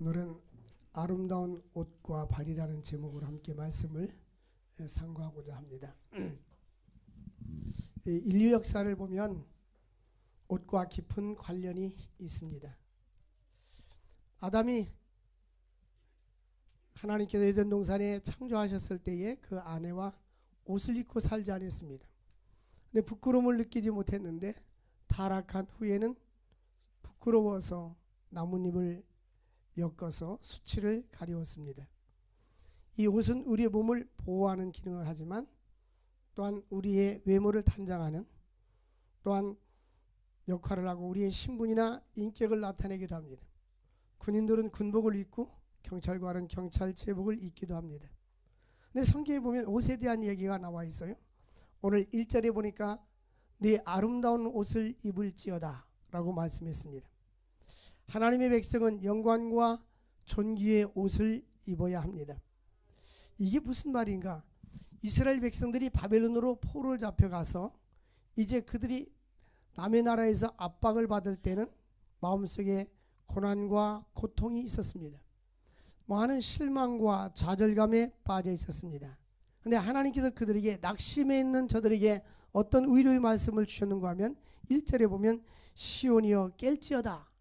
오늘은 아름다운 옷과 발이라는 제목으로 함께 말씀을 상고하고자 합니다. 인류 역사를 보면 옷과 깊은 관련이 있습니다. 아담이 하나님께서 에덴 동산에 창조하셨을 때에 그 아내와 옷을 입고 살지 않았습니다. 근데 부끄러움을 느끼지 못했는데 타락한 후에는 부끄러워서 나뭇잎을 엮어서 수치를 가리웠습니다. 이 옷은 우리의 몸을 보호하는 기능을 하지만 또한 우리의 외모를 단장하는 또한 역할을 하고 우리의 신분이나 인격을 나타내기도 합니다. 군인들은 군복을 입고 경찰관은 경찰 제복을 입기도 합니다. 근데 성경에 보면 옷에 대한 얘기가 나와 있어요. 오늘 1절에 보니까 네 아름다운 옷을 입을지어다 라고 말씀했습니다. 하나님의 백성은 영광과 존귀의 옷을 입어야 합니다. 이게 무슨 말인가? 이스라엘 백성들이 바벨론으로 포로를 잡혀가서 이제 그들이 남의 나라에서 압박을 받을 때는 마음속에 고난과 고통이 있었습니다. 많은 실망과 좌절감에 빠져 있었습니다. 그런데 하나님께서 그들에게 낙심해 있는 저들에게 어떤 위로의 말씀을 주셨는가 하면 1절에 보면 시온이여 깰지어다.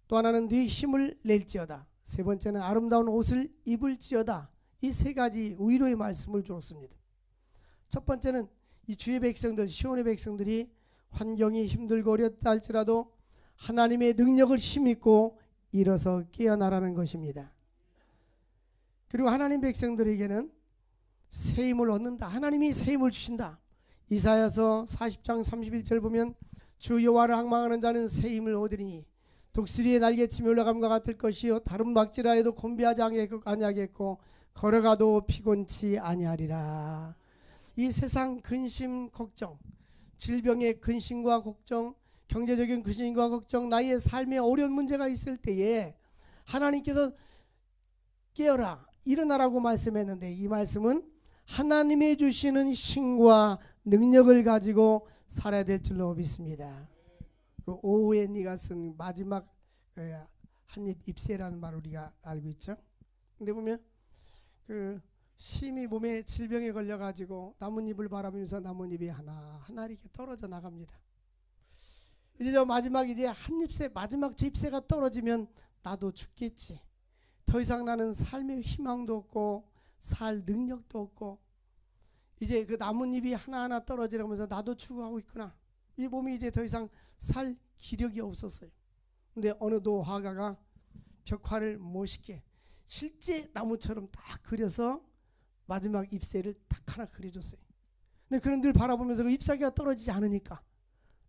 또 하나는 네 힘을 낼지어다. 세 번째는 아름다운 옷을 입을지어다. 이 세 가지 위로의 말씀을 주었습니다. 첫 번째는 이 주의 백성들, 시온의 백성들이 환경이 힘들고 어렵다 할지라도 하나님의 능력을 힘입고 일어서 깨어나라는 것입니다. 그리고 하나님 백성들에게는 새 힘을 얻는다. 하나님이 새 힘을 주신다. 이사야서 40장 31절 보면 주 여호와를 항망하는 자는 새 힘을 얻으리니 독수리의 날개침이 올라감과 같을 것이요 다른 박질하여도 곤비하지 아니하겠고 걸어가도 피곤치 아니하리라. 이 세상 근심 걱정, 질병의 근심과 걱정, 경제적인 근심과 걱정, 나의 삶에 어려운 문제가 있을 때에 하나님께서 깨어라 일어나라고 말씀했는데 이 말씀은 하나님이 주시는 힘과 능력을 가지고 살아야 될 줄로 믿습니다. 그 오후에 네가 쓴 마지막 한입 잎새라는 말 우리가 알고 있죠. 근데 보면 그 심히 몸에 질병에 걸려가지고 나뭇잎을 바라보면서 나뭇잎이 하나 이렇게 떨어져 나갑니다. 이제 저 마지막 이제 한 잎새 마지막 저 잎새가 떨어지면 나도 죽겠지. 더 이상 나는 삶의 희망도 없고 살 능력도 없고 이제 그 나뭇잎이 하나하나 떨어지면서 나도 죽어가고 있구나. 이 몸이 이제 더 이상 살 기력이 없었어요. 근데 어느 화가가 벽화를 멋있게 실제 나무처럼 딱 그려서 마지막 잎새를 딱 하나 그려줬어요. 근데 그런 들 바라보면서 그 잎사귀가 떨어지지 않으니까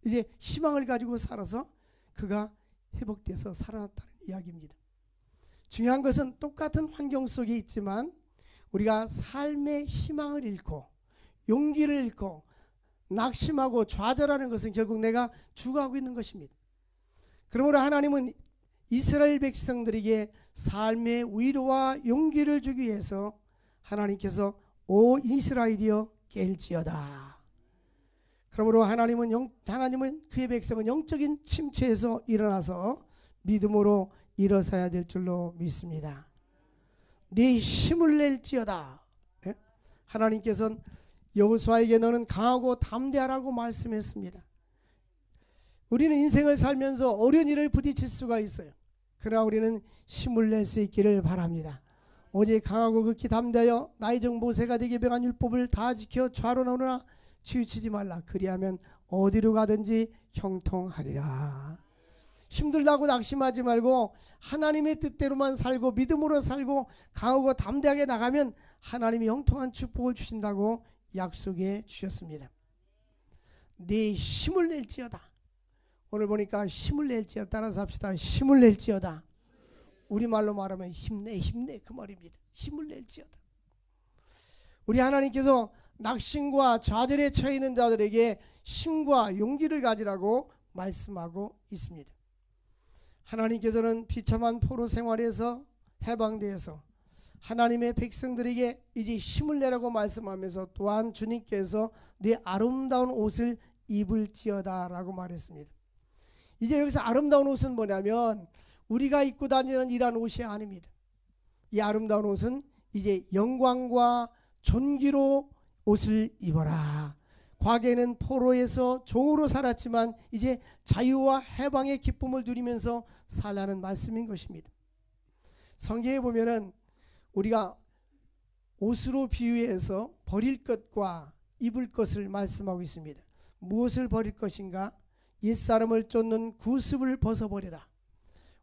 이제 희망을 가지고 살아서 그가 회복돼서 살아났다는 이야기입니다. 중요한 것은 똑같은 환경 속에 있지만 우리가 삶의 희망을 잃고 용기를 잃고 낙심하고 좌절하는 것은 결국 내가 죽어가고 있는 것입니다. 그러므로 하나님은 이스라엘 백성들에게 삶의 위로와 용기를 주기 위해서 하나님께서 오 이스라엘이여 깰지어다. 그러므로 하나님은 그의 백성은 영적인 침체에서 일어나서 믿음으로 일어서야 될 줄로 믿습니다. 네 힘을 낼지어다. 하나님께서는 여호수아에게 너는 강하고 담대하라고 말씀했습니다. 우리는 인생을 살면서 어려운 일을 부딪힐 수가 있어요. 그러나 우리는 힘을 낼 수 있기를 바랍니다. 오직 강하고 극히 담대하여 나의 종 모세가 되게 명한 율법을 다 지켜 좌로 나오나 치우치지 말라. 그리하면 어디로 가든지 형통하리라. 힘들다고 낙심하지 말고 하나님의 뜻대로만 살고 믿음으로 살고 강하고 담대하게 나가면 하나님이 형통한 축복을 주신다고 약속해 주셨습니다. 네 힘을 낼지어다. 오늘 보니까 힘을 낼지어다. 따라서 합시다. 힘을 낼지어다. 우리말로 말하면 힘내 그 말입니다. 힘을 낼지어다. 우리 하나님께서 낙심과 좌절에 처해 있는 자들에게 힘과 용기를 가지라고 말씀하고 있습니다. 하나님께서는 비참한 포로 생활에서 해방되어서 하나님의 백성들에게 이제 힘을 내라고 말씀하면서 또한 주님께서 네 아름다운 옷을 입을지어다 라고 말했습니다. 이제 여기서 아름다운 옷은 뭐냐면 우리가 입고 다니는 이러한 옷이 아닙니다. 이 아름다운 옷은 이제 영광과 존귀로 옷을 입어라. 과거에는 포로에서 종으로 살았지만 이제 자유와 해방의 기쁨을 누리면서 살라는 말씀인 것입니다. 성경에 보면은 우리가 옷으로 비유해서 버릴 것과 입을 것을 말씀하고 있습니다. 무엇을 버릴 것인가? 옛사람을 쫓는 구습을 벗어버리라.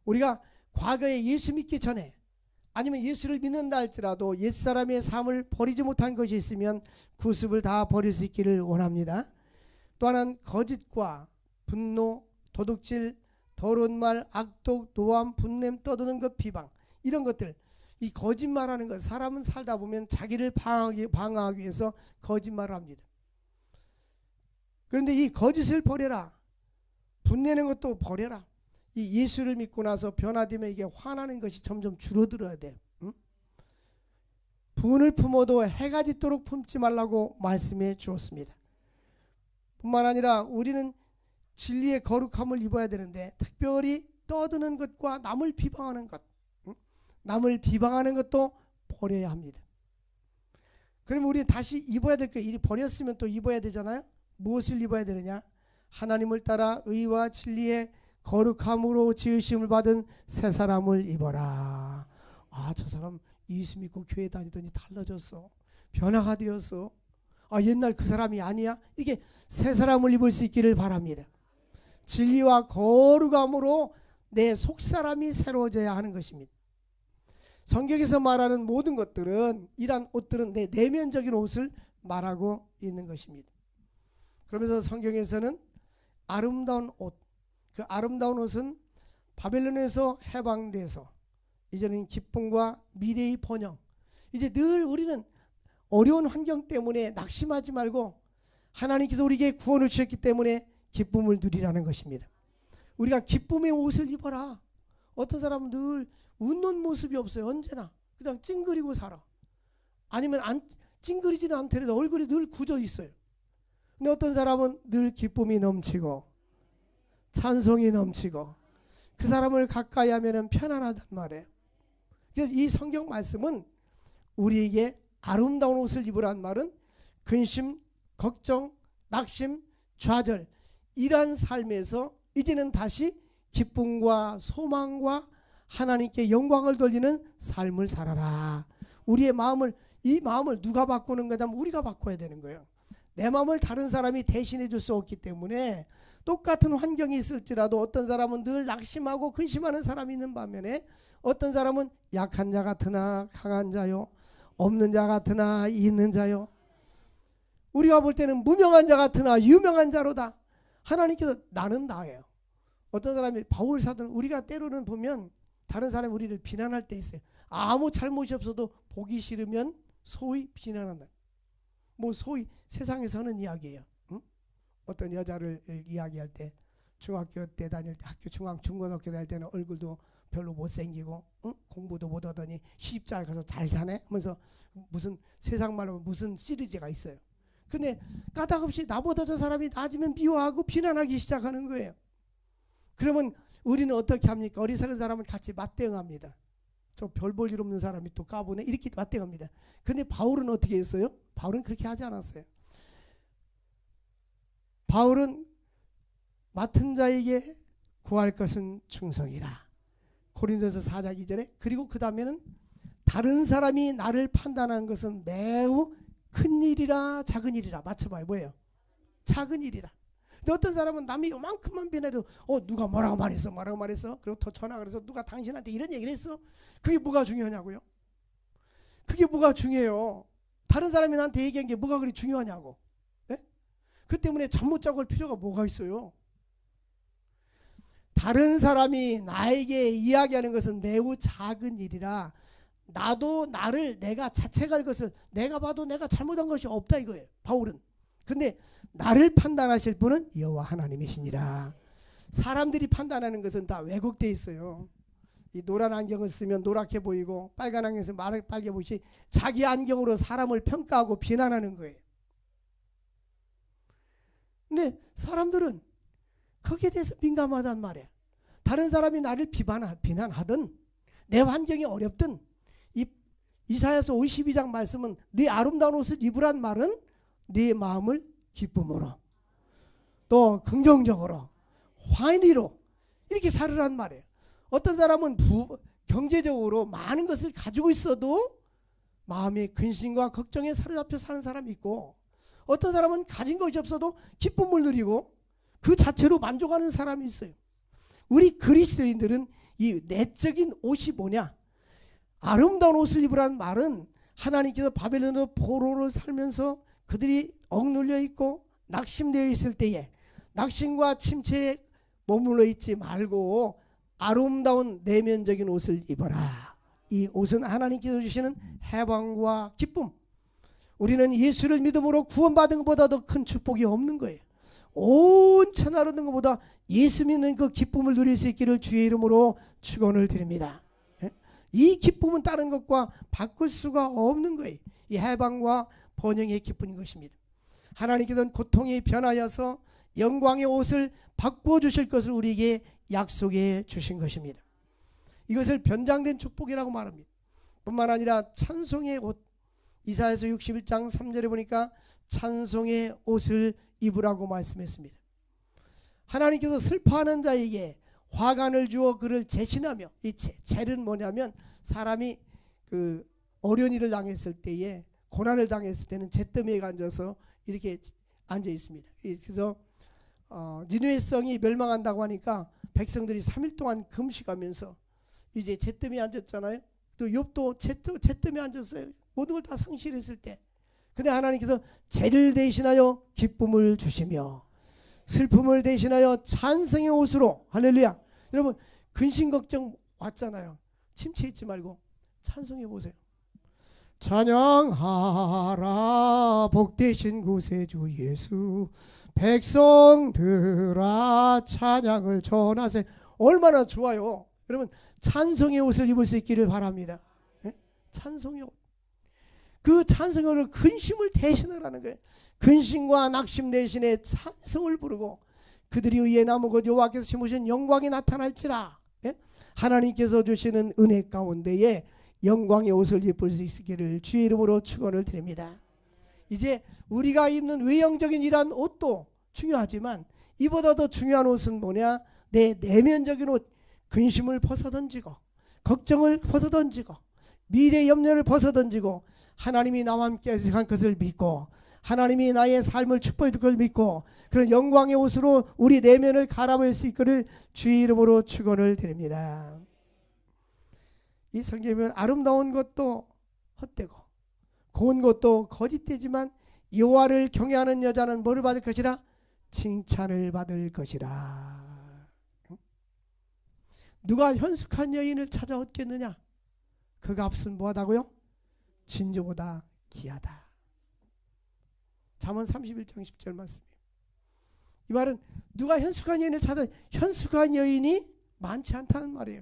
우리가 과거에 예수 믿기 전에 아니면 예수를 믿는다 할지라도 옛사람의 삶을 버리지 못한 것이 있으면 구습을 다 버릴 수 있기를 원합니다. 또 하나는 거짓과 분노, 도둑질, 더러운 말, 악독, 노함, 분냄, 떠드는 것, 비방, 이런 것들. 이 거짓말하는 것, 사람은 살다 보면 자기를 방어하기 위해서 거짓말을 합니다. 그런데 이 거짓을 버려라. 분내는 것도 버려라. 이 예수를 믿고 나서 변화되면 이게 화나는 것이 점점 줄어들어야 돼. 응? 분을 품어도 해가 짓도록 품지 말라고 말씀해 주었습니다. 뿐만 아니라 우리는 진리의 거룩함을 입어야 되는데 특별히 떠드는 것과 남을 비방하는 것, 남을 비방하는 것도 버려야 합니다. 그러면 우리는 다시 입어야 될 거, 이 버렸으면 또 입어야 되잖아요. 무엇을 입어야 되느냐? 하나님을 따라 의와 진리의 거룩함으로 지으심을 받은 새 사람을 입어라. 아, 저 사람 예수 믿고 교회 다니더니 달라졌어. 변화가 되었어. 아, 옛날 그 사람이 아니야. 이게 새 사람을 입을 수 있기를 바랍니다. 진리와 거룩함으로 내 속사람이 새로워져야 하는 것입니다. 성경에서 말하는 모든 것들은, 이러한 옷들은 내 내면적인 옷을 말하고 있는 것입니다. 그러면서 성경에서는 아름다운 옷, 그 아름다운 옷은 바벨론에서 해방돼서 이제는 기쁨과 미래의 번영, 이제 늘 우리는 어려운 환경 때문에 낙심하지 말고 하나님께서 우리에게 구원을 주셨기 때문에 기쁨을 누리라는 것입니다. 우리가 기쁨의 옷을 입어라. 어떤 사람은 늘 웃는 모습이 없어요. 언제나 그냥 찡그리고 살아. 아니면 찡그리지는 않더라도 얼굴이 늘 굳어 있어요. 근데 어떤 사람은 늘 기쁨이 넘치고 찬송이 넘치고 그 사람을 가까이 하면 편안하단 말이에요. 그래서 이 성경 말씀은 우리에게 아름다운 옷을 입으란 말은 근심, 걱정, 낙심, 좌절, 이러한 삶에서 이제는 다시 기쁨과 소망과 하나님께 영광을 돌리는 삶을 살아라. 우리의 마음을, 이 마음을 누가 바꾸는 거냐면 우리가 바꿔야 되는 거예요. 내 마음을 다른 사람이 대신해 줄 수 없기 때문에 똑같은 환경이 있을지라도 어떤 사람은 늘 낙심하고 근심하는 사람이 있는 반면에 어떤 사람은 약한 자 같으나 강한 자요, 없는 자 같으나 있는 자요, 우리가 볼 때는 무명한 자 같으나 유명한 자로다. 하나님께서 나는 나예요. 어떤 사람이 바울 사도는 우리가 때로는 보면 다른 사람이 우리를 비난할 때 있어요. 아무 잘못이 없어도 보기 싫으면 소위 비난한다. 뭐 소위 세상에서 하는 이야기예요. 응? 어떤 여자를 이야기할 때 중학교 때 다닐 때 학교 중고등학교 다닐 때는 얼굴도 별로 못생기고 응? 공부도 못하더니 시집잘 가서 잘 사네 하면서 무슨 세상 말로 무슨 시리즈가 있어요. 근데 까닭없이 나보다 저 사람이 낮으면 미워하고 비난하기 시작하는 거예요. 그러면 우리는 어떻게 합니까? 어리석은 사람을 같이 맞대응합니다. 저 별 볼 일 없는 사람이 또 까부네 이렇게 맞대응합니다. 근데 바울은 어떻게 했어요? 바울은 그렇게 하지 않았어요. 바울은 맡은 자에게 구할 것은 충성이라. 고린도서 4장 2절에 그리고 그 다음에는 다른 사람이 나를 판단하는 것은 매우 큰 일이라 작은 일이라. 맞춰봐요. 뭐예요? 작은 일이라. 근데 어떤 사람은 남이 요만큼만 변해도 누가 뭐라고 말했어 그리고 더 전화 그래서 누가 당신한테 이런 얘기를 했어. 그게 뭐가 중요하냐고요? 그게 뭐가 중요해요? 다른 사람이 나한테 얘기한 게 뭐가 그리 중요하냐고. 네? 그 때문에 잠 못 자고 할 필요가 뭐가 있어요? 다른 사람이 나에게 이야기하는 것은 매우 작은 일이라 나도 나를 내가 자책할 것을 내가 봐도 내가 잘못한 것이 없다 이거예요. 바울은. 근데 나를 판단하실 분은 여호와 하나님이시니라. 사람들이 판단하는 것은 다 왜곡되어 있어요. 이 노란 안경을 쓰면 노랗게 보이고 빨간 안경을 쓰면 빨개 보이시 자기 안경으로 사람을 평가하고 비난하는 거예요. 근데 사람들은 거기에 대해서 민감하단 말이에요. 다른 사람이 나를 비난하든 내 환경이 어렵든 이 이사야서 52장 말씀은 네 아름다운 옷을 입으란 말은 네 마음을 기쁨으로 또 긍정적으로 환희로 이렇게 살으란 말이에요. 어떤 사람은 경제적으로 많은 것을 가지고 있어도 마음의 근심과 걱정에 사로잡혀 사는 사람이 있고, 어떤 사람은 가진 것이 없어도 기쁨을 누리고 그 자체로 만족하는 사람이 있어요. 우리 그리스도인들은 이 내적인 옷이 뭐냐? 아름다운 옷을 입으라는 말은 하나님께서 바벨론의 포로로 살면서 그들이 억눌려 있고 낙심되어 있을 때에 낙심과 침체에 머물러 있지 말고 아름다운 내면적인 옷을 입어라. 이 옷은 하나님께서 주시는 해방과 기쁨. 우리는 예수를 믿음으로 구원받은 것보다 더 큰 축복이 없는 거예요. 온 천하로 얻는 것보다 예수 믿는 그 기쁨을 누릴 수 있기를 주의 이름으로 축원을 드립니다. 이 기쁨은 다른 것과 바꿀 수가 없는 거예요. 이 해방과 번영의 기쁨인 것입니다. 하나님께서는 고통이 변하여서 영광의 옷을 바꾸어 주실 것을 우리에게 약속해 주신 것입니다. 이것을 변장된 축복이라고 말합니다. 뿐만 아니라 찬송의 옷, 이사야서 61장 3절에 보니까 찬송의 옷을 입으라고 말씀했습니다. 하나님께서 슬퍼하는 자에게 화관을 주어 그를 재신하며, 이 젤은 뭐냐면 사람이 그 어려운 일을 당했을 때에, 고난을 당했을 때는 잿더미에 앉아서 이렇게 앉아 있습니다. 그래서 니느웨 성이 멸망한다고 하니까 백성들이 3일 동안 금식하면서 이제 잿더미에 앉았잖아요. 또 욥도 잿더미에 앉았어요. 모든 걸 다 상실했을 때. 근데 하나님께서 젤을 대신하여 기쁨을 주시며 슬픔을 대신하여 찬송의 옷으로, 할렐루야. 여러분 근심 걱정 왔잖아요. 침체 있지 말고 찬송해 보세요. 찬양하라 복되신 구세주 예수, 백성들아 찬양을 전하세. 얼마나 좋아요. 여러분 찬송의 옷을 입을 수 있기를 바랍니다. 네? 찬송의 옷. 그 찬송의 옷을 근심을 대신하라는 거예요. 근심과 낙심 대신에 찬송을 부르고 그들이 의에 남은 것 여호와께서 심으신 영광이 나타날지라. 예? 하나님께서 주시는 은혜 가운데에 영광의 옷을 입을 수 있기를 주의 이름으로 축원을 드립니다. 이제 우리가 입는 외형적인 이러한 옷도 중요하지만 이보다 더 중요한 옷은 뭐냐? 내 내면적인 옷, 근심을 벗어던지고 걱정을 벗어던지고 미래 염려를 벗어던지고 하나님이 나와 함께 한 것을 믿고 하나님이 나의 삶을 축복해 줄 걸 믿고 그런 영광의 옷으로 우리 내면을 갈아버릴 수 있기를 주의 이름으로 축원을 드립니다. 이 성경에 보면 아름다운 것도 헛되고 고운 것도 거짓되지만 여호와를 경외하는 여자는 뭐를 받을 것이라? 칭찬을 받을 것이라. 누가 현숙한 여인을 찾아 얻겠느냐? 그 값은 뭐하다고요? 진주보다 귀하다. 잠언 31장 10절 말씀이에요. 이 말은 누가 현숙한 여인을 찾아, 현숙한 여인이 많지 않다는 말이에요.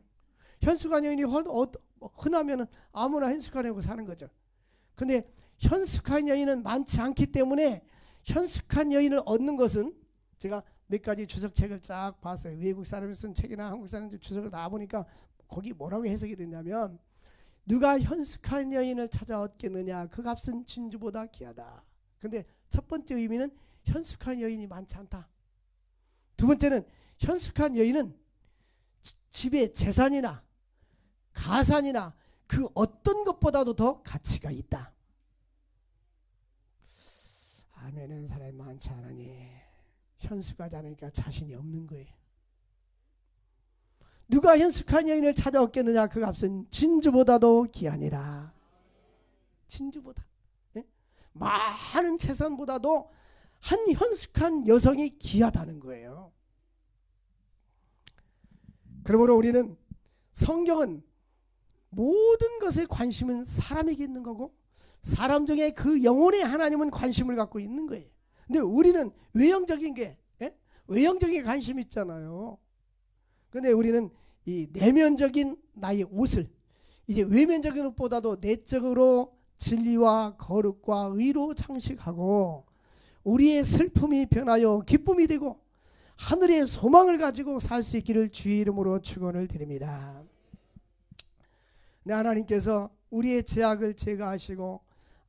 현숙한 여인이 흔하면 아무나 현숙한 여인하고 사는 거죠. 근데 현숙한 여인은 많지 않기 때문에 현숙한 여인을 얻는 것은, 제가 몇 가지 주석책을 쫙 봤어요. 외국 사람이 쓴 책이나 한국 사람들 주석을 다 보니까 거기 뭐라고 해석이 됐냐면, 누가 현숙한 여인을 찾아 얻겠느냐? 그 값은 진주보다 귀하다. 근데 첫 번째 의미는 현숙한 여인이 많지 않다. 두 번째는 현숙한 여인은 집에 재산이나 가산이나 그 어떤 것보다도 더 가치가 있다. 아멘은 사람이 많지 않으니 현숙하지 않으니까 자신이 없는 거예요. 누가 현숙한 여인을 찾아 얻겠느냐? 그 값은 진주보다도 귀하니라. 진주보다, 네? 많은 재산보다도 한 현숙한 여성이 귀하다는 거예요. 그러므로 우리는, 성경은 모든 것에 관심은 사람에게 있는 거고 사람 중에 그 영혼의 하나님은 관심을 갖고 있는 거예요. 근데 우리는 외형적인 게, 외형적인 관심이 있잖아요. 근데 우리는 이 내면적인 나의 옷을, 이제 외면적인 옷보다도 내적으로 진리와 거룩과 의로 장식하고 우리의 슬픔이 변하여 기쁨이 되고 하늘의 소망을 가지고 살 수 있기를 주의 이름으로 축원을 드립니다. 네, 하나님께서 우리의 죄악을 제거하시고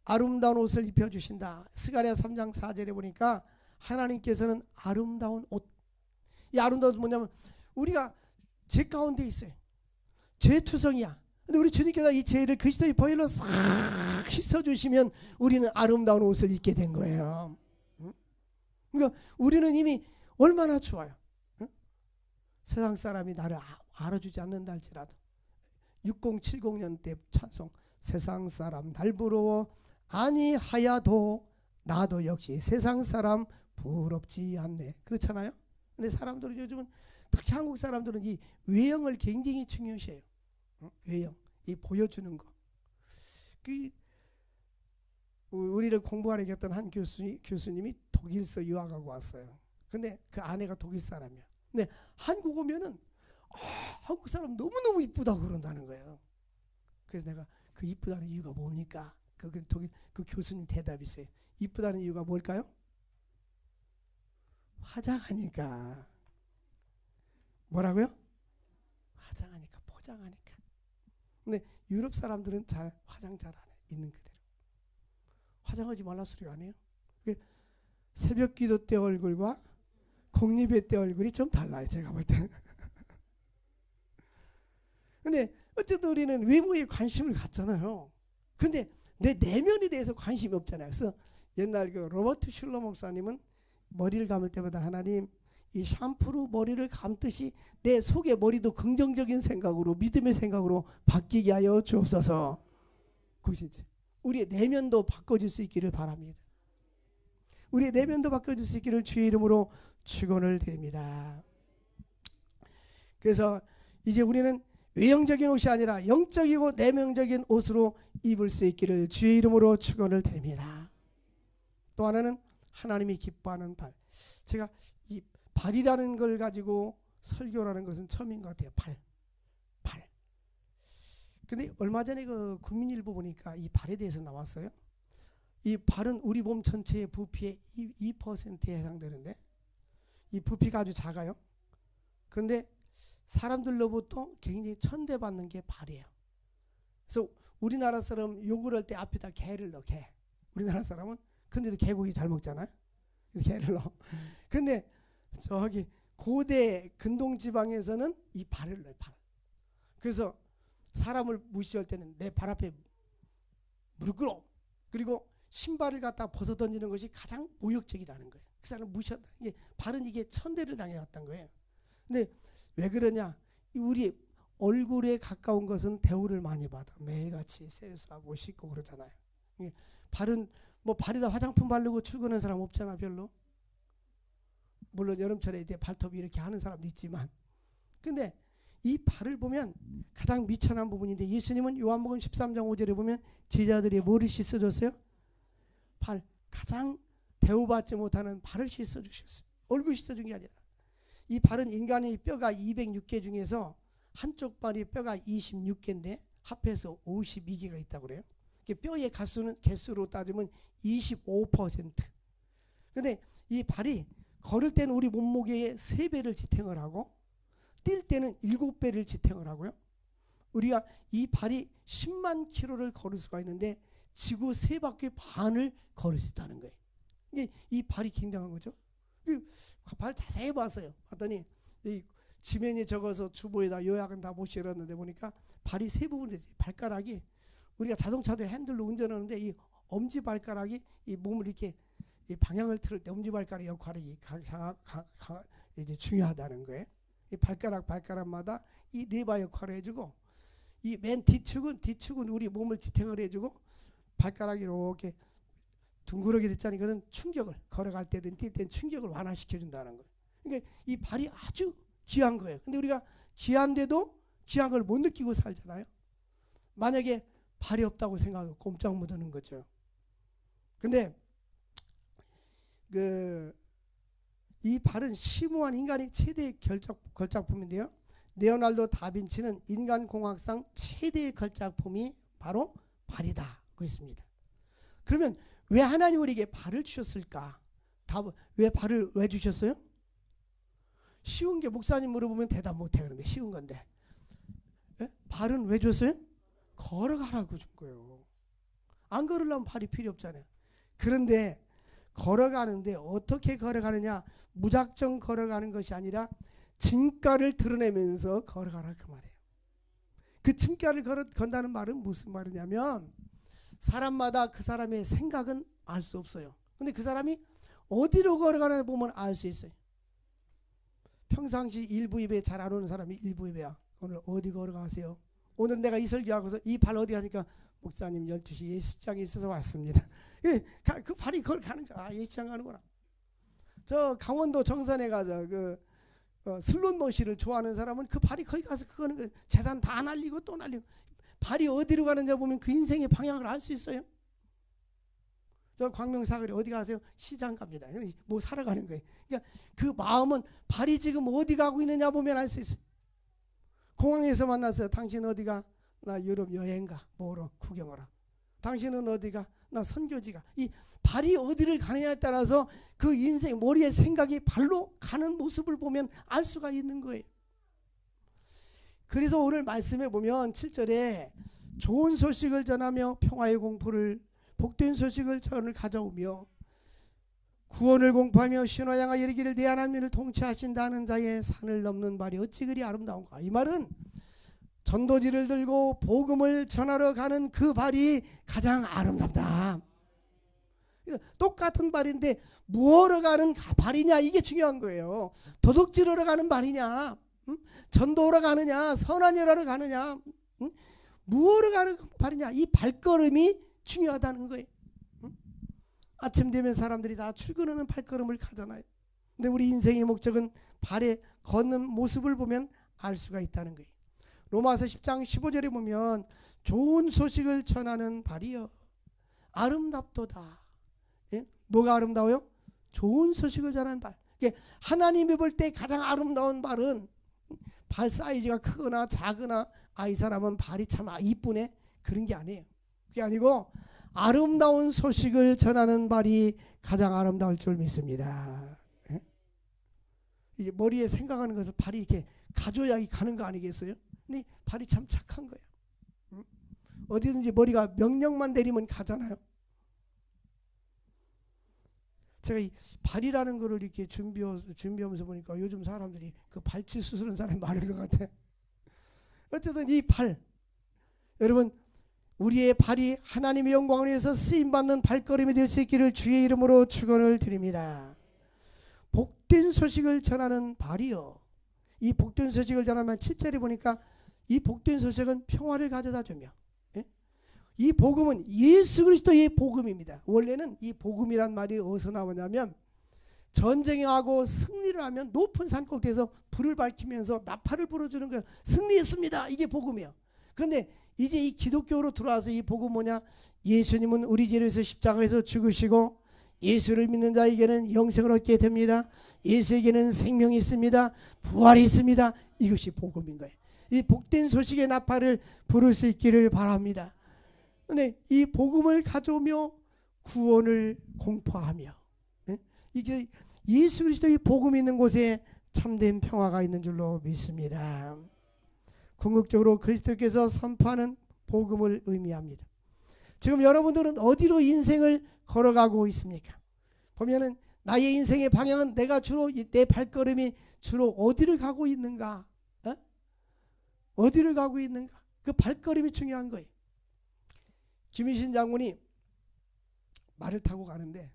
아름다운 옷을 입혀주신다. 스가랴 3장 4절에 보니까 하나님께서는 아름다운 옷, 이 아름다운 옷은 뭐냐면 우리가 죄 가운데 있어요. 죄투성이야. 근데 우리 주님께서 이 죄를 그리스도의 보혈로 싹 씻어주시면 우리는 아름다운 옷을 입게 된 거예요. 그러니까 우리는 이미 얼마나 좋아요. 세상 사람이 나를 알아주지 않는다 할지라도 6070년 때 찬송, 세상 사람 날 부러워 아니하야도 나도 역시 세상 사람 부럽지 않네. 그렇잖아요. 근데 사람들은 요즘은 특히 한국 사람들은 이 외형을 굉장히 중요시해요. 외형, 이 보여주는 거. 우리를 공부하러 갔던 한 교수님이 독일서 유학하고 왔어요. 근데 그 아내가 독일 사람이야. 근데 한국 오면은 한국 사람 너무너무 이쁘다고 그런다는 거예요. 그래서 내가 그 이쁘다는 이유가 뭡니까? 그 교수님 대답이 있어요. 이쁘다는 이유가 뭘까요? 화장하니까. 뭐라고요? 화장하니까, 포장하니까. 근데 유럽 사람들은 잘 화장 잘 안 해. 있는 그대로. 화장하지 말라 소리 안 해요. 새벽 기도 때 얼굴과 공립회 때 얼굴이 좀 달라요. 제가 볼 때는. 근데 어쨌든 우리는 외모에 관심을 갖잖아요. 근데 내 내면에 대해서 관심이 없잖아요. 그래서 옛날 그 로버트 슐러 목사님은 머리를 감을 때마다 하나님 이 샴푸로 머리를 감듯이 내 속의 머리도 긍정적인 생각으로 믿음의 생각으로 바뀌게 하여 주옵소서. 그것이지. 우리의 내면도 바꿔줄 수 있기를 바랍니다. 우리의 내면도 바꿔줄 수 있기를 주의 이름으로 축원을 드립니다. 그래서 이제 우리는 외형적인 옷이 아니라 영적이고 내면적인 옷으로 입을 수 있기를 주의 이름으로 축원을 드립니다. 또 하나는 하나님이 기뻐하는 발. 제가 이 발이라는 걸 가지고 설교라는 것은 처음인 것 같아요. 발. 근데 얼마 전에 그 국민일보 보니까 이 발에 대해서 나왔어요. 이 발은 우리 몸 전체의 부피의 2%에 해당되는데 이 부피가 아주 작아요. 그런데 사람들로부터 굉장히 천대받는 게 발이에요. 그래서 우리나라 사람 욕을 할 때 앞에다 개를 넣어. 개. 우리나라 사람은 근데도 개고기 잘 먹잖아요. 그래서 개를 넣어. 근데 저기 고대 근동지방에서는 이 발을 넣어요. 발. 그래서 사람을 무시할 때는 내 발 앞에 무릎 꿇어. 그리고 신발을 갖다 벗어 던지는 것이 가장 모욕적이라는 거예요. 그 사람을 무시한다. 이게 발은 이게 천대를 당해왔던 거예요. 근데 왜 그러냐? 우리 얼굴에 가까운 것은 대우를 많이 받아. 매일같이 세수하고 씻고 그러잖아요. 발은 뭐 발에다 화장품 바르고 출근하는 사람 없잖아. 별로. 물론 여름철에 이제 발톱이 이렇게 하는 사람도 있지만, 근데 이 발을 보면 가장 미천한 부분인데 예수님은 요한복음 13장 5절에 보면 제자들이 뭐를 씻어줬어요? 발. 가장 대우받지 못하는 발을 씻어주셨어요. 얼굴 씻어준 게 아니라. 이 발은 인간의 뼈가 206개 중에서 한쪽 발이 뼈가 26개인데 합해서 52개가 있다고 그래요. 뼈의 개수로 따지면 25%. 근데 이 발이 걸을 때는 우리 몸무게의 3배를 지탱을 하고 뛸 때는 7배를 지탱을 하고요. 우리가 이 발이 10만 킬로를 걸을 수가 있는데 지구 3바퀴 반을 걸을 수 있다는 거예요. 이 발이 굉장한 거죠. 발 자세히 봤어요. 봤더니 이 지면이 적어서 주보에다 요약은 다 못 실었는데 보니까 발이 세 부분이 되지. 발가락이 우리가 자동차도 핸들로 운전하는데 이 엄지발가락이 이 몸을 이렇게 이 방향을 틀을 때 엄지발가락 역할이 이제 중요하다는 거예요. 이 발가락마다 이 레바 역할을 해주고 이 맨 뒤축은 우리 몸을 지탱을 해주고 발가락이 이렇게 둥그렇게 됐잖아요. 이것은 충격을 걸어갈 때든 뛸 때는 충격을 완화시켜준다는 거예요. 그러니까 이 발이 아주 귀한 거예요. 근데 우리가 귀한데도 귀한 걸 못 느끼고 살잖아요. 만약에 발이 없다고 생각하고 꼼짝 못하는 거죠. 근데 이 발은 심오한 인간의 최대의 걸작품인데요. 레오날도 다빈치는 인간공학상 최대의 걸작품이 바로 발이다 그랬습니다. 그러면 왜 하나님 우리에게 발을 주셨을까? 왜 발을 왜 주셨어요? 쉬운 게 목사님 물어보면 대답 못해. 그런데 쉬운 건데. 예? 발은 왜 줬어요? 걸어가라고 준 거예요. 안 걸으려면 발이 필요 없잖아요. 그런데 걸어가는데 어떻게 걸어가느냐? 무작정 걸어가는 것이 아니라 진가를 드러내면서 걸어가라 그 말이에요. 그 진가를 건다는 말은 무슨 말이냐면 사람마다 그 사람의 생각은 알 수 없어요. 근데 그 사람이 어디로 걸어가나 보면 알 수 있어요. 평상시 일부 예배 잘 안 오는 사람이 일부 예배야. 오늘 어디 걸어가세요? 오늘 내가 이 설교하고서 이 발 어디 가니까 목사님 12시 예식장에 있어서 왔습니다. 그 발이 그걸 가는 거야. 아, 예식장 가는구나. 저 강원도 정선에 가서 슬롯머시를 좋아하는 사람은 그 발이 거기 가서 그거는 재산 다 날리고 또 날리고 발이 어디로 가는지 보면 그 인생의 방향을 알 수 있어요. 저 광명사거리 어디 가세요? 시장 갑니다. 뭐 사러 가는 거예요. 그러니까 그 마음은 발이 지금 어디 가고 있느냐 보면 알 수 있어요. 공항에서 만났어요. 당신 어디가? 나 유럽 여행가. 뭐로? 구경하러. 당신은 어디가? 나 선교지가. 이 발이 어디를 가느냐에 따라서 그 인생 머리의 생각이 발로 가는 모습을 보면 알 수가 있는 거예요. 그래서 오늘 말씀에 보면 7절에 좋은 소식을 전하며 평화의 공포를 복된 소식을 전을 가져오며 구원을 공포하며 신화 향하 이르기를 내 하나님을 통치하신다는 자의 산을 넘는 발이 어찌 그리 아름다운가. 이 말은 전도지를 들고 복음을 전하러 가는 그 발이 가장 아름답다. 똑같은 발인데 무엇으로 가는 발이냐 이게 중요한 거예요. 도둑질하러 가는 발이냐, 전도하러 가느냐, 선한 일 하러 가느냐, 무엇으로 가는 발이냐, 이 발걸음이 중요하다는 거예요. 아침 되면 사람들이 다 출근하는 발걸음을 가잖아요. 근데 우리 인생의 목적은 발에 걷는 모습을 보면 알 수가 있다는 거예요. 로마서 10장 15절에 보면 좋은 소식을 전하는 발이여 아름답도다. 예? 뭐가 아름다워요? 좋은 소식을 전하는 발. 하나님이 볼 때 가장 아름다운 발은 발 사이즈가 크거나 작으나 이 사람은 발이 참 이쁘네 그런 게 아니에요. 그게 아니고 아름다운 소식을 전하는 발이 가장 아름다울 줄 믿습니다. 예? 이제 머리에 생각하는 것을 발이 이렇게 가져야 가는 거 아니겠어요? 근데 발이 참 착한 거예요. 어디든지 머리가 명령만 내리면 가잖아요. 제가 이 발이라는 거를 이렇게 준비하면서 보니까 요즘 사람들이 그 발치 수술하는 사람이 많은 것 같아. 어쨌든 이 발, 여러분 우리의 발이 하나님의 영광을 위해서 쓰임받는 발걸음이 될 수 있기를 주의 이름으로 축원을 드립니다. 복된 소식을 전하는 발이요. 이 복된 소식을 전하면 7절에 보니까 이 복된 소식은 평화를 가져다 주며, 예? 이 복음은 예수 그리스도의 복음입니다. 원래는 이 복음이란 말이 어디서 나오냐면 전쟁하고 승리를 하면 높은 산꼭대에서 불을 밝히면서 나팔을 불어주는 거예요. 승리했습니다. 이게 복음이에요. 그런데 이제 이 기독교로 들어와서 이 복음 뭐냐? 예수님은 우리 죄를 위해서 십자가에서 죽으시고 예수를 믿는 자에게는 영생을 얻게 됩니다. 예수에게는 생명이 있습니다. 부활이 있습니다. 이것이 복음인 거예요. 이 복된 소식의 나팔을 부를 수 있기를 바랍니다. 그런데 이 복음을 가져오며 구원을 공포하며, 이게 예수 그리스도의 복음이 있는 곳에 참된 평화가 있는 줄로 믿습니다. 궁극적으로 그리스도께서 선포하는 복음을 의미합니다. 지금 여러분들은 어디로 인생을 걸어가고 있습니까? 보면은 나의 인생의 방향은 내가 주로 내 발걸음이 주로 어디를 가고 있는가? 어디를 가고 있는가? 그 발걸음이 중요한 거예요. 김희신 장군이 말을 타고 가는데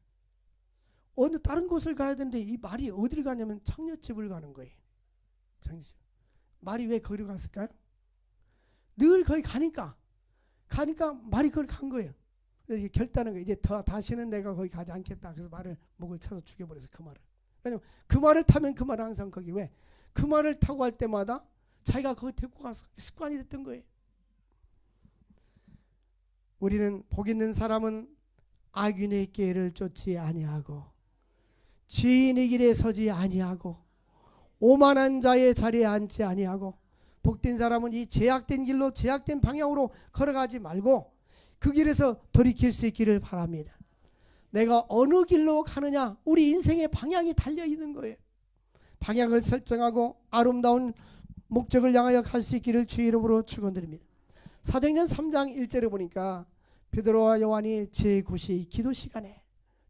어느 다른 곳을 가야 되는데 이 말이 어디를 가냐면 창녀집을 가는 거예요. 창녀집. 말이 왜 거기로 갔을까요? 늘 거기 가니까 말이 거기 간 거예요. 그래서 결단한 거예요. 이제 다시는 내가 거기 가지 않겠다. 그래서 말을 목을 쳐서 죽여버려서 그 말을. 왜냐면 그 말을 타면 그 말은 항상 거기 왜? 그 말을 타고 갈 때마다 자기가 거기 데리고 가서 습관이 됐던 거예요. 우리는 복 있는 사람은 악인의 길을 쫓지 아니하고 죄인의 길에 서지 아니하고 오만한 자의 자리에 앉지 아니하고 복된 사람은 이 제약된 길로 제약된 방향으로 걸어가지 말고 그 길에서 돌이킬 수 있기를 바랍니다. 내가 어느 길로 가느냐 우리 인생의 방향이 달려있는 거예요. 방향을 설정하고 아름다운 목적을 향하여 갈 수 있기를 주의 이름으로 축원드립니다. 사도행전 3장 1절에 보니까 베드로와 요한이 제9시 기도 시간에,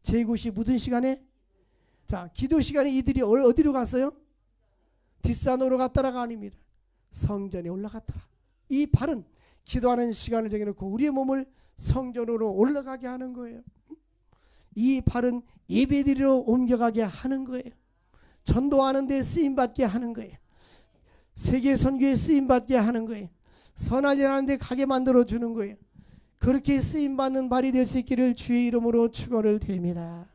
제9시 무슨 시간에? 자, 기도 시간에 이들이 어디로 갔어요? 뒷산으로 갔더라가 아닙니다. 성전에 올라갔더라. 이 발은 기도하는 시간을 정해놓고 우리의 몸을 성전으로 올라가게 하는 거예요. 이 발은 예배드리러 옮겨가게 하는 거예요. 전도하는 데 쓰임받게 하는 거예요. 세계 선교에 쓰임받게 하는 거예요. 선한 일 하는 데 가게 만들어 주는 거예요. 그렇게 쓰임받는 발이 될 수 있기를 주의 이름으로 축원을 드립니다.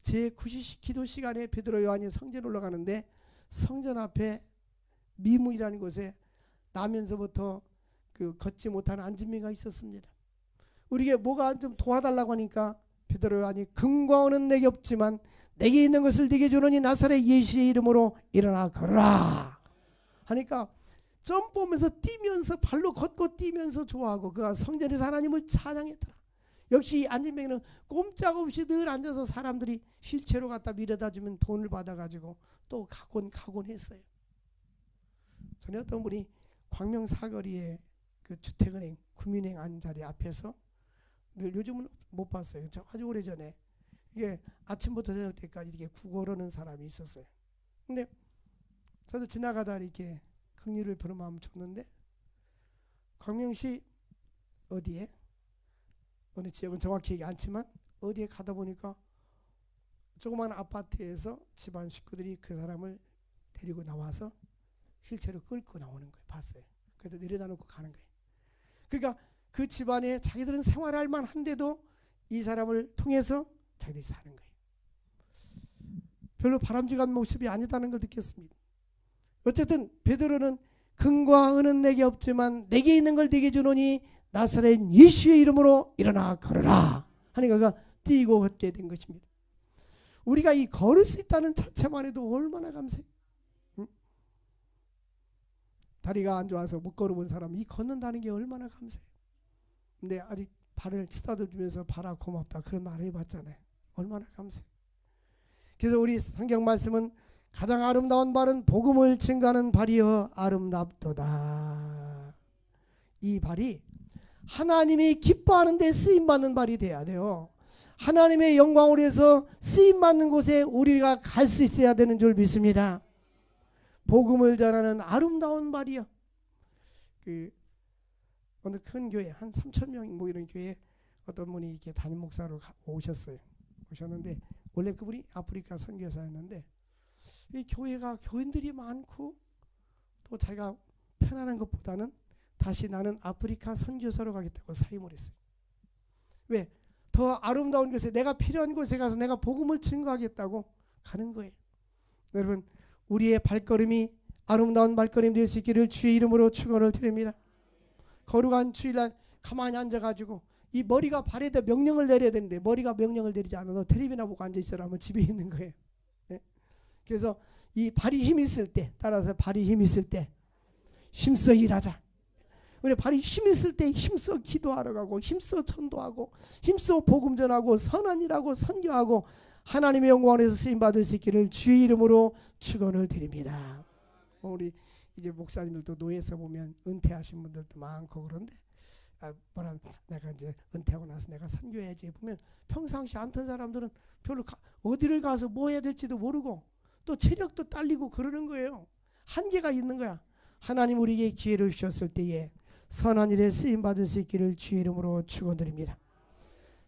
제9시 기도 시간에 베드로 요한이 성전 올라가는데 성전 앞에 미문이라는 곳에 나면서부터 그 걷지 못하는 안진미가 있었습니다. 우리에게 뭐가 좀 도와달라고 하니까 베드로 요한이 금과 은은 내게 없지만 내게 있는 것을 네게 주노니 나사렛 예수의 이름으로 일어나 걸어라 하니까 점프하면서 뛰면서 발로 걷고 뛰면서 좋아하고 그가 성전에서 하나님을 찬양했더라. 역시 이 안진뱅이는 꼼짝없이 늘 앉아서 사람들이 휠체어로 갖다 밀어다 주면 돈을 받아가지고 또 가곤 했어요. 전에 어떤 분이 광명 사거리에 그 주택은행 구민행 안자리 앞에서 늘 요즘은 못 봤어요. 저 아주 오래전에 이게 아침부터 저녁 때까지 이렇게 구걸하는 사람이 있었어요. 근데 저도 지나가다 이렇게 긍휼을 부른 마음 줬는데 광명시 어디에 어느 지역은 정확히 얘기 않지만 어디에 가다 보니까 조그만 아파트에서 집안 식구들이 그 사람을 데리고 나와서 휠체어로 끌고 나오는 거예요. 봤어요. 그래서 내려다 놓고 가는 거예요. 그러니까 그 집안에 자기들은 생활할 만한데도 이 사람을 통해서 자기들이 사는 거예요. 별로 바람직한 모습이 아니다는 걸 느꼈습니다. 어쨌든 베드로는 금과 은은 내게 없지만 내게 있는 걸 네게 주노니 나사렛 예수의 이름으로 일어나 걸어라 하니까 그가 뛰고 걷게 된 것입니다. 우리가 이 걸을 수 있다는 자체만 해도 얼마나 감사해요. 다리가 안 좋아서 못 걸어본 사람 이 걷는다는 게 얼마나 감사해요. 근데 아직 발을 쓰다듬으면서 발아 고맙다 그런 말 해봤잖아요. 얼마나 감사해요. 그래서 우리 성경 말씀은 가장 아름다운 발은 복음을 증가하는 발이여 아름답도다. 이 발이 하나님이 기뻐하는 데 쓰임받는 발이 돼야 돼요. 하나님의 영광을 위해서 쓰임받는 곳에 우리가 갈 수 있어야 되는 줄 믿습니다. 복음을 전하는 아름다운 발이요. 그 어느 큰 교회 한 3,000명 뭐 이런 교회에 어떤 분이 이렇게 담임 목사로 오셨는데 원래 그분이 아프리카 선교사였는데 이 교회가 교인들이 많고 또 자기가 편안한 것보다는 다시 나는 아프리카 선교사로 가겠다고 사임을 했어요. 왜? 더 아름다운 곳에 내가 필요한 곳에 가서 내가 복음을 증거하겠다고 가는 거예요. 여러분 우리의 발걸음이 아름다운 발걸음이 될 수 있기를 주의 이름으로 축원을 드립니다. 거룩한 주일날 가만히 앉아가지고 이 머리가 발에다 명령을 내려야 되는데 머리가 명령을 내리지 않아도 텔레비나 보고 앉아있으라 하면 집에 있는 거예요. 네? 그래서 이 발이 힘 있을 때 따라서 발이 힘 있을 때 힘써 일하자. 우리 발이 힘 있을 때 힘써 기도하러 가고 힘써 전도하고 힘써 복음 전하고 선한 일하고 선교하고 하나님의 영광에서 쓰임받을 수 있기를 주의 이름으로 축원을 드립니다. 우리 이제 목사님들도 노예에서 보면 은퇴하신 분들도 많고 그런데 내가 이제 은퇴하고 나서 내가 선교해야지 보면 평상시 않던 사람들은 별로 어디를 가서 뭐 해야 될지도 모르고 또 체력도 딸리고 그러는 거예요. 한계가 있는 거야. 하나님 우리에게 기회를 주셨을 때에 선한 일에 쓰임받을 수 있기를 주의 이름으로 축원드립니다.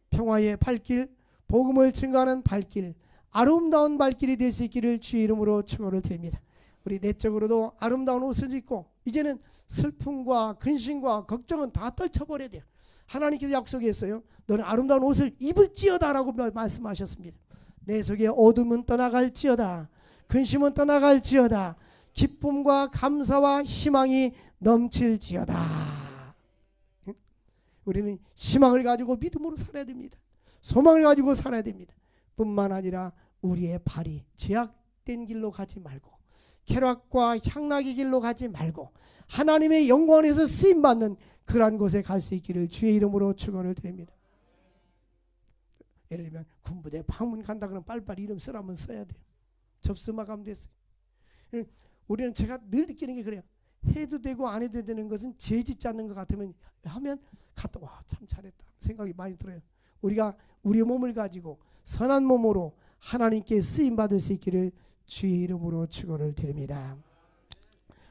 평화의 발길, 복음을 증거하는 발길, 아름다운 발길이 될 수 있기를 주의 이름으로 축원을 드립니다. 우리 내적으로도 아름다운 옷을 입고 이제는 슬픔과 근심과 걱정은 다 떨쳐버려야 돼요. 하나님께서 약속했어요. 너는 아름다운 옷을 입을지어다 라고 말씀하셨습니다. 내 속에 어둠은 떠나갈지어다. 근심은 떠나갈지어다. 기쁨과 감사와 희망이 넘칠지어다. 우리는 희망을 가지고 믿음으로 살아야 됩니다. 소망을 가지고 살아야 됩니다. 뿐만 아니라 우리의 발이 죄악된 길로 가지 말고 쾌락과 향락의 길로 가지 말고 하나님의 영광에서 쓰임받는 그러한 곳에 갈 수 있기를 주의 이름으로 축원을 드립니다. 예를 들면 군부대 방문 간다 그러면 빨리빨리 이름 쓰라면 써야 돼요. 접수 마감됐어요. 우리는 제가 늘 느끼는 게 그래요. 해도 되고 안 해도 되는 것은 죄 짓지 않는 것 같으면 하면 갔다 와 참 잘했다 생각이 많이 들어요. 우리가 우리의 몸을 가지고 선한 몸으로 하나님께 쓰임 받을 수 있기를 주의 이름으로 축원을 드립니다.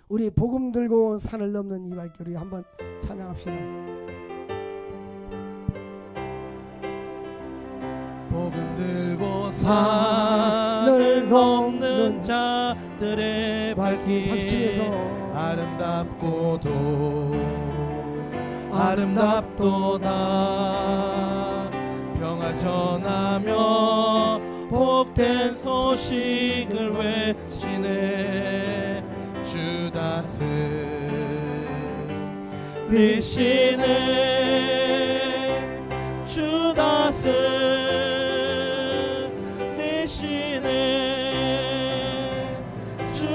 우리 복음 들고 산을 넘는 이 발길을 한번 찬양합시다. 복음 들고 산을 넘는 자들의 발길 박수 치면서 아름답도다 평화 전하며 복된 소식을 외치네 주 다스리시네 주 다스리시네 주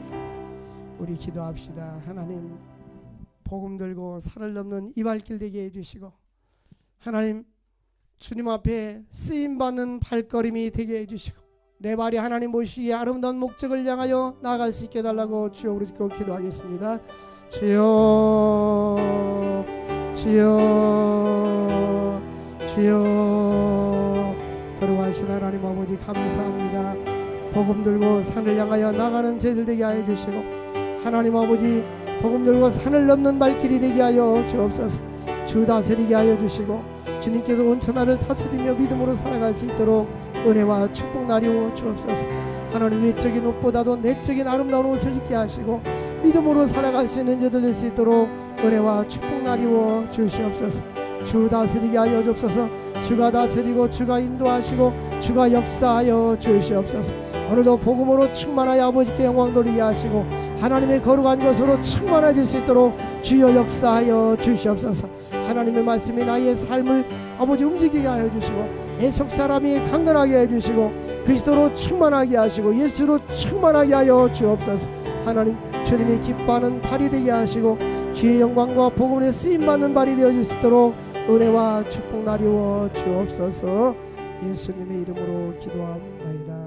다스리시네. 우리 기도합시다. 하나님 복음 들고 산을 넘는 이 발길 되게 해주시고 하나님 주님 앞에 쓰임받는 발걸음이 되게 해주시고 내 발이 하나님 보시기에 아름다운 목적을 향하여 나아갈 수 있게 해달라고 주여 우리고 기도하겠습니다. 주여 주여 주여 거룩하신 하나님 아버지 감사합니다. 복음 들고 산을 향하여 나가는 저희들 되게 하여 주시고 하나님 아버지 복음 들고 산을 넘는 발길이 되게 하여 주옵소서. 주 다스리게 하여 주시고 주님께서 온천하를 다스리며 믿음으로 살아갈 수 있도록 은혜와 축복 나리워 주옵소서. 하나님 외적인 옷보다도 내적인 아름다운 옷을 입게 하시고 믿음으로 살아갈 수 있는 저들 될 수 있도록 은혜와 축복 나리워 주시옵소서. 주 다스리게 하여 주옵소서. 주가 다스리고 주가 인도하시고 주가 역사하여 주시옵소서. 오늘도 복음으로 충만하여 아버지께 영광 돌리게 하시고 하나님의 거룩한 것으로 충만해질 수 있도록 주여 역사하여 주시옵소서. 하나님의 말씀이 나의 삶을 아버지 움직이게 하여 주시고 내 속사람이 강건하게 해주시고 그리스도로 충만하게 하시고 예수로 충만하게 하여 주옵소서. 하나님 주님이 기뻐하는 발이 되게 하시고 주의 영광과 복음에 쓰임받는 발이 되어질 수 있도록 은혜와 축복 나리워 주옵소서. 예수님의 이름으로 기도합니다.